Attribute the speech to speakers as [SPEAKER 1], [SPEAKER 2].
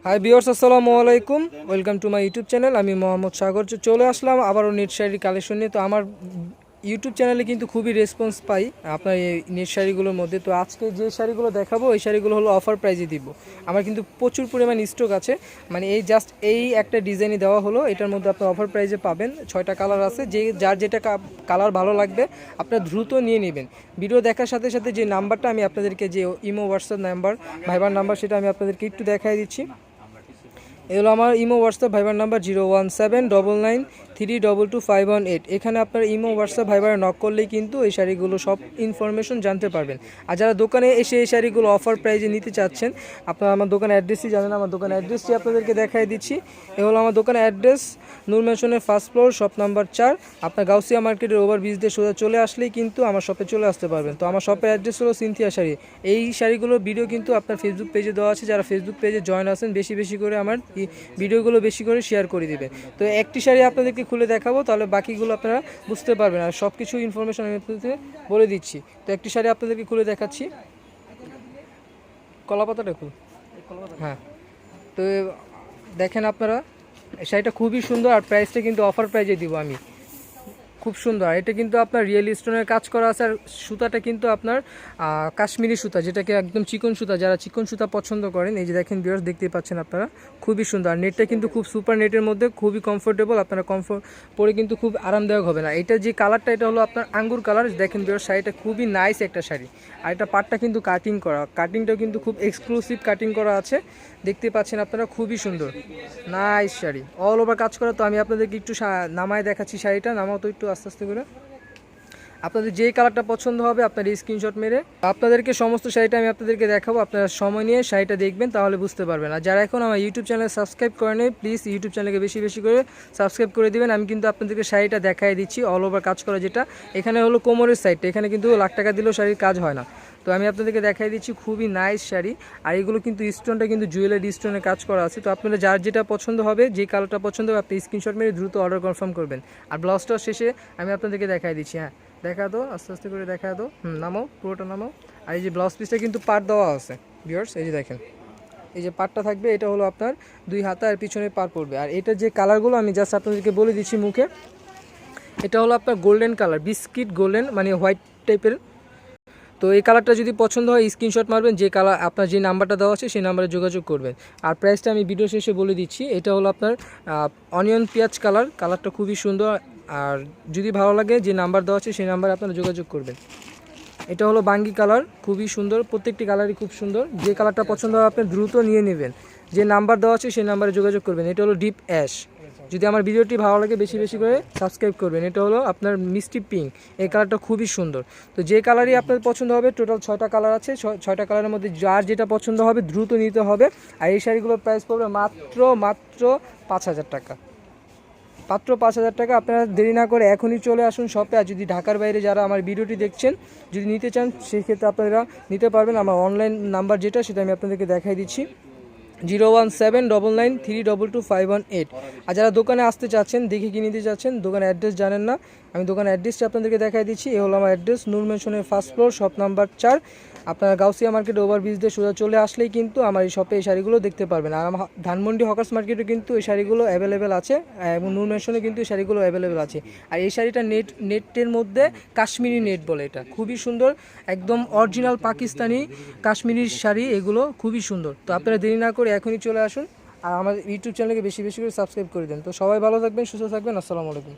[SPEAKER 1] Hi viewers, আসসালামু আলাইকুম। Welcome to my YouTube channel. আমি মোহাম্মদ সাগর। চলে আসলাম আবারও নেট শাড়ির কালেকশন নিয়ে। তো আমার ইউটিউব চ্যানেলে কিন্তু খুবই রেসপন্স পাই আপনার এই নেট শাড়িগুলোর মধ্যে। তো আজকে যে শাড়িগুলো দেখাবো এই শাড়িগুলো হলো অফার প্রাইজে দিব। আমার কিন্তু প্রচুর পরিমাণ স্টক আছে, মানে এই জাস্ট এই একটা ডিজাইনই দেওয়া হলো। এটার মধ্যে আপনি অফার প্রাইজে পাবেন। 6টা কালার আছে, যার যেটা কালার ভালো লাগবে আপনার দ্রুত নিয়ে নেবেন। ভিডিও দেখার সাথে সাথে যে নাম্বারটা আমি আপনাদেরকে, যে ইমো হোয়াটসঅ্যাপ নাম্বার, ভাইবার নাম্বার, সেটা আমি আপনাদেরকে একটু দেখাই দিচ্ছি। এগুলো আমার ইমো হোয়াটসঅ্যাপ ভাইবার নাম্বার 01799322518। এখানে আপনার ইমো হোয়াটসঅ্যাপ ভাইবারে নক করলেই কিন্তু এই শাড়িগুলো সব ইনফরমেশন জানতে পারবেন। আর যারা দোকানে এসে এই শাড়িগুলো অফার প্রাইজে নিতে চাচ্ছেন, আপনারা আমার দোকানের অ্যাড্রেসই জানেন। আমার দোকানের অ্যাড্রেসটি আপনাদেরকে দেখাই দিচ্ছি। এ হলো আমার দোকানের অ্যাড্রেস, নূর ম্যানশনের ফার্স্ট ফ্লোর, শপ নাম্বার 4। আপনার গাউসিয়া মার্কেটের ওভারব্রিজ দিয়ে সোজা চলে আসলেই কিন্তু আমার শপে চলে আসতে পারবেন। তো আমার শপের অ্যাড্রেস হলো সিনথিয়া শাড়ি। এই শাড়িগুলোর ভিডিও কিন্তু আপনার ফেসবুক পেজে দেওয়া আছে। যারা ফেসবুক পেজে জয়েন আছেন, বেশি বেশি করে আমার ভিডিওগুলো বেশি করে শেয়ার করে দিবেন। তো একটি শাড়ি আপনাদেরকে খুলে দেখাবো, তাহলে বাকিগুলো আপনারা বুঝতে পারবেন। আর সব কিছু ইনফরমেশন আমি আপনাদের বলে দিচ্ছি। তো একটি শাড়ি আপনাদেরকে খুলে দেখাচ্ছি। কলাপাতাটা খুব, হ্যাঁ। তো দেখেন আপনারা, শাড়িটা খুবই সুন্দর। আর প্রাইসটা কিন্তু অফার প্রাইজে দিব আমি, খুব সুন্দর। এটা কিন্তু আপনার রিয়েল স্টোনের কাজ করা আছে। আর সুতাটা কিন্তু আপনার কাশ্মীরি সুতা, যেটাকে একদম চিকন সুতা। যারা চিকন সুতা পছন্দ করেন, এই যে দেখেন ভিউয়ার্স, দেখতেই পাচ্ছেন আপনারা, খুবই সুন্দর। আর নেটটা কিন্তু খুব সুপার নেটের মধ্যে, খুবই কমফোর্টেবল। আপনারা কমফোর্ট পরে কিন্তু খুব আরামদায়ক হবে না। এটা যে কালারটা, এটা হলো আপনার আঙ্গুর কালার। দেখেন ভিউয়ার্স, শাড়িটা খুবই নাইস একটা শাড়ি। আর এটা পাটটা কিন্তু কাটিং করা, কাটিংটাও কিন্তু খুব এক্সক্লুসিভ কাটিং করা আছে, দেখতে পাচ্ছেন আপনারা, খুবই সুন্দর নাইস শাড়ি, অল ওভার কাজ করা। তো আমি আপনাদেরকে একটু নামায় দেখাচ্ছি শাড়িটা। নামাও তো একটু আস্তে আস্তে করে। আপনাদের যেই কালারটা পছন্দ হবে আপনার স্ক্রিনশট মেরে আপনাদেরকে সমস্ত শাড়িটা আমি আপনাদেরকে দেখাবো। আপনারা সময় নিয়ে শাড়িটা দেখবেন, তাহলে বুঝতে পারবেন। আর যারা এখন আমার ইউটিউব চ্যানেল সাবস্ক্রাইব করেন, প্লিজ ইউটিউব চ্যানেলকে বেশি বেশি করে সাবস্ক্রাইব করে দিবেন। আমি কিন্তু আপনাদেরকে শাড়িটা দেখাই দিচ্ছি, অল ওভার কাজ করা। যেটা এখানে হলো কোমরের সাইডটা, এখানে কিন্তু লাখ টাকা দিলেও শাড়ির কাজ হয় না। তো আমি আপনাদেরকে দেখাই দিচ্ছি, খুবই নাইস শাড়ি। আর এগুলো কিন্তু স্টোনটা কিন্তু জুয়েলারি স্টোনের কাজ করা আছে। তো আপনারা যার যেটা পছন্দ হবে, যে কালারটা পছন্দ হবে, আপনি স্ক্রিনশট মেরে দ্রুত অর্ডার কনফার্ম করবেন। আর ব্লাউজটা শেষে আমি আপনাদেরকে দেখাই দিচ্ছি। হ্যাঁ, দেখা দো, আস্তে আস্তে করে দেখা দো। নামাও, পুরোটা নামাও। আর এই যে ব্লাউজ পিসটা কিন্তু পাট দেওয়া আছে ভিউয়ার্স, এই যে দেখেন, এই যে পাটটা থাকবে, এটা হলো আপনার 2 হাতা আর পিছনে পার পড়বে। আর এটা যে কালারগুলো আমি জাস্ট আপনাদেরকে বলে দিচ্ছি মুখে, এটা হলো আপনার গোল্ডেন কালার, বিস্কিট গোল্ডেন, মানে হোয়াইট টাইপের। তো এই কালারটা যদি পছন্দ হয় স্ক্রিনশট মারবেন, যে কালার আপনার যে নাম্বারটা দেওয়া আছে সেই নাম্বারে যোগাযোগ করবেন। আর প্রাইসটা আমি ভিডিও শেষে বলে দিচ্ছি। এটা হলো আপনার অনিয়ন পেঁয়াজ কালার, কালারটা খুবই সুন্দর। আর যদি ভালো লাগে, যে নাম্বার দেওয়া আছে সেই নাম্বারে আপনারা যোগাযোগ করবেন। এটা হলো বাঙ্গি কালার, খুবই সুন্দর। প্রত্যেকটি কালারই খুব সুন্দর। যে কালারটা পছন্দ হয় আপনি দ্রুত নিয়ে নেবেন, যে নাম্বার দেওয়া আছে সেই নাম্বারে যোগাযোগ করবেন। এটা হলো ডিপ অ্যাশ। যদি আমার ভিডিওটি ভালো লাগে, বেশি বেশি করে সাবস্ক্রাইব করবেন। এটা হলো আপনার মিষ্টি পিঙ্ক, এই কালারটা খুবই সুন্দর। তো যে কালারই আপনার পছন্দ হবে, টোটাল 6টা কালার আছে। 6টা কালারের মধ্যে যার যেটা পছন্দ হবে দ্রুত নিতে হবে। আর এই শাড়িগুলোর প্রাইস পড়বে মাত্র 5,000 টাকা, মাত্র 5,000 টাকা। আপনারা দেরি না করে এখনই চলে আসুন শপে। আর যদি ঢাকার বাইরে যারা আমার ভিডিওটি দেখছেন, যদি নিতে চান, সেক্ষেত্রে আপনারা নিতে পারবেন। আমার অনলাইন নাম্বার যেটা, সেটা আমি আপনাদেরকে দেখাই দিচ্ছি, 01799322518। আর যারা দোকানে আসতে চাচ্ছেন, দেখে কি নিতে চাচ্ছেন, দোকানের অ্যাড্রেস জানেন না, আমি দোকানের অ্যাড্রেসটা আপনাদেরকে দেখাই দিচ্ছি। এ হলো আমার অ্যাড্রেস, নূর ম্যানশনের ফার্স্ট ফ্লোর, শপ নাম্বার 4। আপনারা গাউসিয়া মার্কেট ওভারব্রিজ দিয়ে সোজা চলে আসলেই কিন্তু আমার এই শপে এই শাড়িগুলো দেখতে পারবেন। আর আমার ধানমন্ডি হকার্স মার্কেটে কিন্তু এই শাড়িগুলো অ্যাভেলেবেল আছে, এবং নূর ম্যানশনে কিন্তু এই শাড়িগুলো অ্যাভেলেবেল আছে। আর এই শাড়িটা নেটের মধ্যে কাশ্মীরি নেট বলে, এটা খুবই সুন্দর, একদম অরিজিনাল পাকিস্তানি কাশ্মীরি শাড়ি, এগুলো খুবই সুন্দর। তো আপনারা দেরি না করে এখনই চলে আসুন। আর আমার ইউটিউব চ্যানেলকে বেশি বেশি করে সাবস্ক্রাইব করে দেন। তো সবাই ভালো থাকবেন, সুস্থ থাকবেন। আসসালামু আলাইকুম।